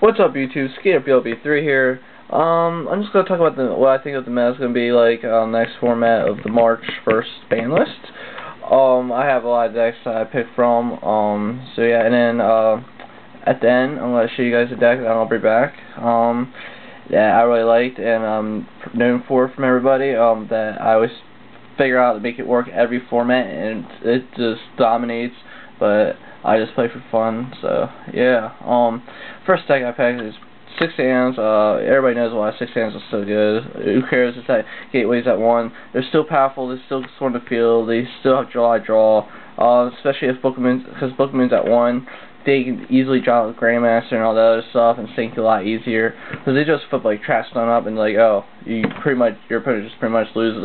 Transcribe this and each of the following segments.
What's up, YouTube? SkaterBLB3 here. I'm just gonna talk about what I think of the meta is gonna be like next format of the March 1st ban list. I have a lot of decks that I picked from. So yeah, and then at the end, I'm gonna show you guys a deck that I'll bring back. That I really liked and I'm known for from everybody. That I always figure out to make it work every format, and it just dominates. But I just play for fun, so yeah. First deck I picked is 6 hands. Everybody knows why 6 hands is so good. Who cares? It's that gateways at 1. They're still powerful. They still sort the field. They still have draw. Especially if because Bookman's at 1. They can easily draw with Grandmaster and all that other stuff and sink a lot easier. Because they just flip like trash stun up and like, oh, your opponent just pretty much loses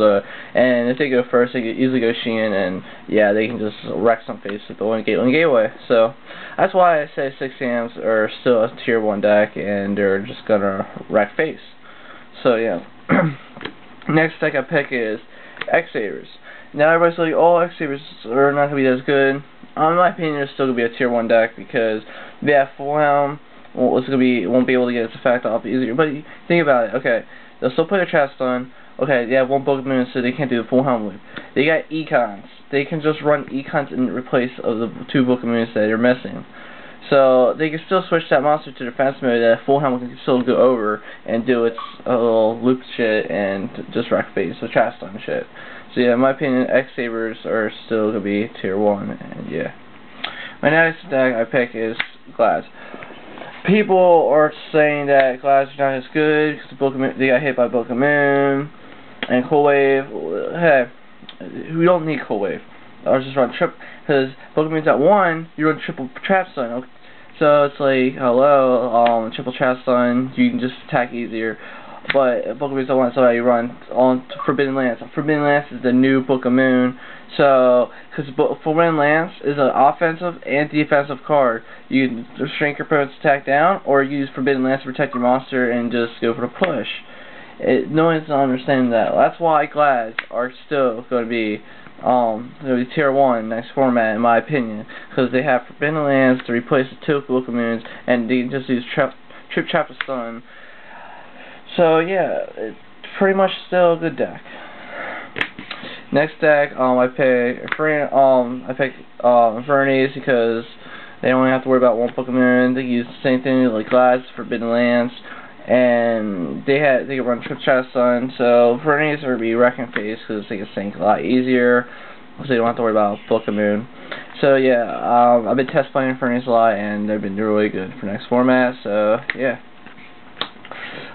and if they go first, they can easily go Sheehan, and yeah, they can just wreck some face with the one gateway. So that's why I say 6 hands are still a tier 1 deck and they're just gonna wreck face. So yeah. Next deck I pick is X-Sabers. Now everybody's like, oh, X-Sabers are not gonna be as good. In my opinion, it's still gonna be a tier 1 deck because they have full helm. Won't be able to get its effect off easier. But think about it. Okay, they'll still put a trash stun. Okay, they have 1 Book Moon, so they can't do the full helm loop. They got econs. They can just run econs in replace of the 2 Book Moons that they're missing. So they can still switch that monster to defense mode. That full helm can still go over and do its little loop shit and just wreck face with trash stun shit. So yeah, in my opinion, X-Sabers are still going to be tier 1, and yeah. My next deck I pick is Glass. People are saying that Glass is not as good because they got hit by Book of Moon and Cool Wave. Hey, we don't need Cool Wave. I'll just run because Book of Moon's at 1, you run triple trap stun. Okay? So it's like, hello, triple trap stun, you can just attack easier. But Book of Moon's at 1, so you run on Forbidden Lance. Forbidden Lance is the new Book of Moon. So, because Forbidden Lance is an offensive and defensive card. You can shrink your opponent's attack down, or use Forbidden Lance to protect your monster and just go for the push. No one's understanding that. That's why Glads are still going to be tier 1 next format, in my opinion, because they have Forbidden Lance to replace the 2 Book of Moons, and they can just use Trip Trap to stun. So yeah, it's pretty much still a good deck. Next deck, I pick Infernities because they only have to worry about 1 Book of Moon. They use the same thing like Glass, Forbidden Lance, and they can run Trip Trap Stun. So Infernities are be wrecking face because they can sink a lot easier, so they don't have to worry about Book of Moon. So yeah, I've been test playing Infernities a lot, and they've been really good for next format. So yeah.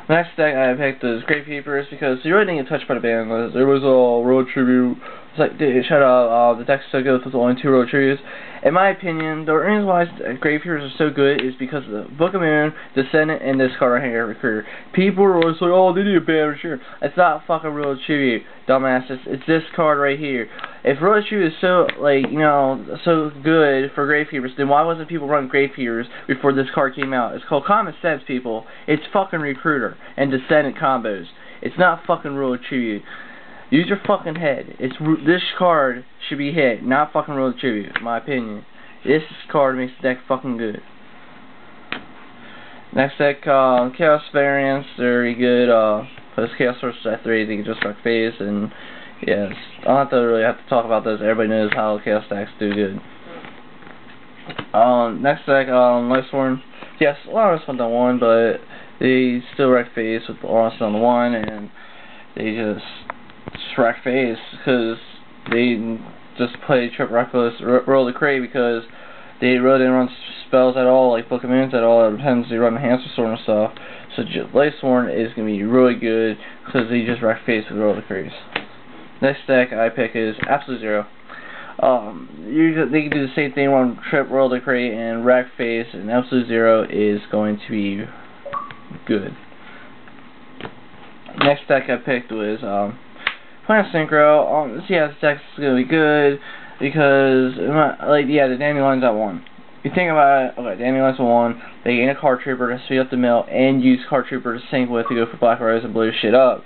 Next deck I picked is Gravekeepers because you really didn't get touched by the ban list. It was all Road Tribute. It's like, dude, shut up. The deck's so good with only 2 Road Tributes. In my opinion, the reason why Gravekeepers are so good is because of the Book of Moon, Descendant, and this card right here, Recruiter. People are always like, oh, they need a ban Recruiter. It's not fucking Road Tribute, dumbasses. It's this card right here. If Road Tribute is so, like, you know, so good for Gravekeepers, then why wasn't people running Gravekeepers before this card came out? It's called Common Sense, people. It's fucking Recruiter and Descendant combos. It's not fucking Road Tribute. Use your fucking head. This card should be hit, not fucking Road Tribute, in my opinion. This card makes the deck fucking good. Next deck, Chaos Variants, very good. Because Chaos Source at 3, they can just wreck face, and yes, I don't have to really talk about this. Everybody knows how Chaos decks do good. Next deck, Lightsworn. Yes, a lot of us went on 1, but they still wreck face with Honest on 1, and they just wreck face because they just play Trip Reckless, roll the crate because they really didn't run spells at all, like Book of Moons at all. It depends, they run Enhancer Sword and stuff. So Lightsworn is going to be really good because they just wreck face with roll the crates. Next deck I pick is Absolute Zero. They can do the same thing, run Trip, roll the crate, and wreck face, and Absolute Zero is going to be good. Next deck I picked was Planet Synchro. Yeah, this deck's gonna be good because, the Dandelion's at 1. You think about it, okay, Dandelion's at 1. They gain a Card Trooper to speed up the mill and use Card Trooper to sync with to go for Black Rose and blow shit up.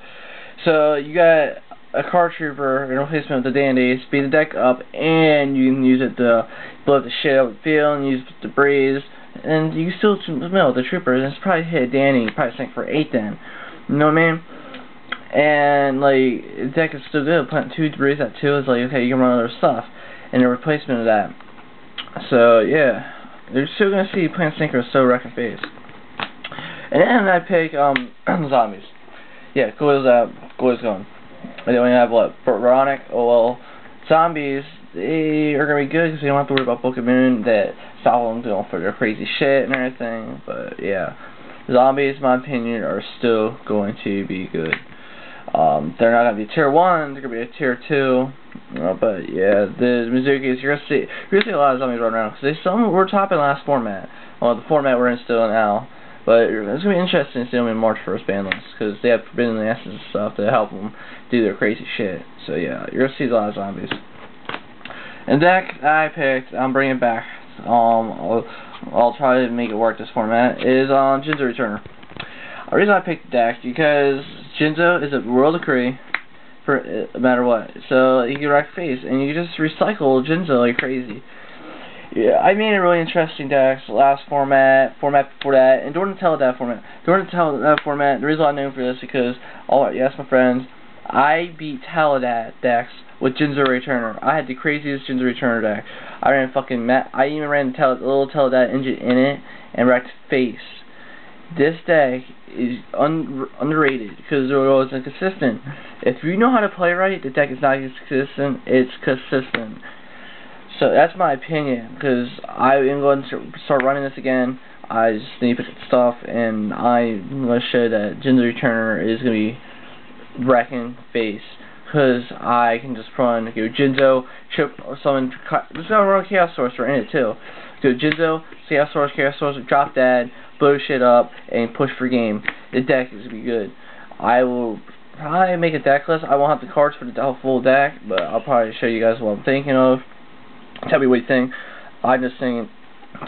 So you got a Card Trooper in replacement with the Dandy, speed the deck up, and you can use it to blow the shit up the field and use the breeze and you still smell the trooper, and it's probably hit Danny, probably sank for 8 then. You know what I mean? And like, deck is still good. Plant 2 debris at 2 is like, okay, you can run other stuff, and a replacement of that. So yeah, you're still gonna see Plant Sinker so wreck and face. And then I pick zombies. Yeah, Goyle's out, Goyle's going. And then we have what? Veronic. Oh well, zombies, they are gonna be good because you don't have to worry about Book of Moon that stop them going for their crazy shit and everything. But yeah, zombies, in my opinion, are still going to be good. They're not gonna be tier 1. They're gonna be a tier 2. But yeah, the Mizukis, you're gonna see a lot of zombies running around because some were top in last format. Well, the format we're in still now. But it's going to be interesting to see them in March 1st banlist, because they have Forbidden Lances and stuff to help them do their crazy shit. So yeah, you're going to see a lot of zombies. And deck I picked, I'm bringing it back, I'll try to make it work this format, is Jinzo Returner. The reason I picked the deck, because Jinzo is a Royal Decree, for no matter what. So you can wreck face, and you can just recycle Jinzo like crazy. Yeah, I made a really interesting decks last format before that, and during the Teledat format. During the Teledat format, the reason I'm known for this is because, yes, my friends, I beat Teledat decks with Jinzo Returner. I had the craziest Jinzo Returner deck. I ran I even ran the little Teledat engine in it and wrecked face. This deck is underrated because it was inconsistent. If you know how to play right, the deck is not consistent. It's consistent. So that's my opinion, because I am going to start running this again. I just need to pick up stuff, and I'm going to show that Jinzo Returner is going to be wrecking face, because I can just run, go Jinzo, chip, or summon, just going to run Chaos Sorcerer in it too. Go Jinzo, Chaos Sorcerer, drop that, blow shit up, and push for game. The deck is going to be good. I will probably make a deck list. I won't have the cards for the full deck, but I'll probably show you guys what I'm thinking of. Tell me what you think. I'm just saying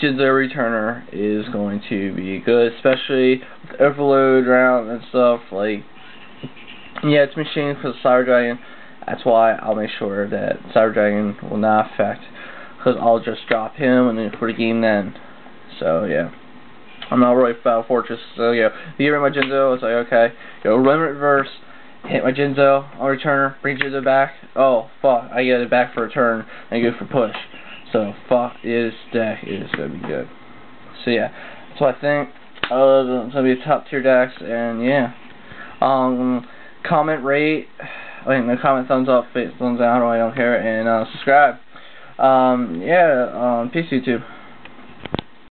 Jinzo Returner is going to be good, especially with Overload round and stuff. Like, yeah, it's machining for the Cyber Dragon. That's why I'll make sure that Cyber Dragon will not affect, because I'll just drop him and then for the game then. So yeah, I'm not really Battle Fortress. So yeah, you get rid of my Jinzo, it's like okay, go run reverse. Hit my Jinzo on returner, bring Jinzo back. Oh, fuck, I get it back for a turn, and go for push. So, fuck, this deck is going to be good. So, yeah, that's what I think. It's going to be a top tier decks, and yeah. Comment, rate, comment, thumbs up, thumbs down, I don't care, and subscribe. Yeah, peace YouTube.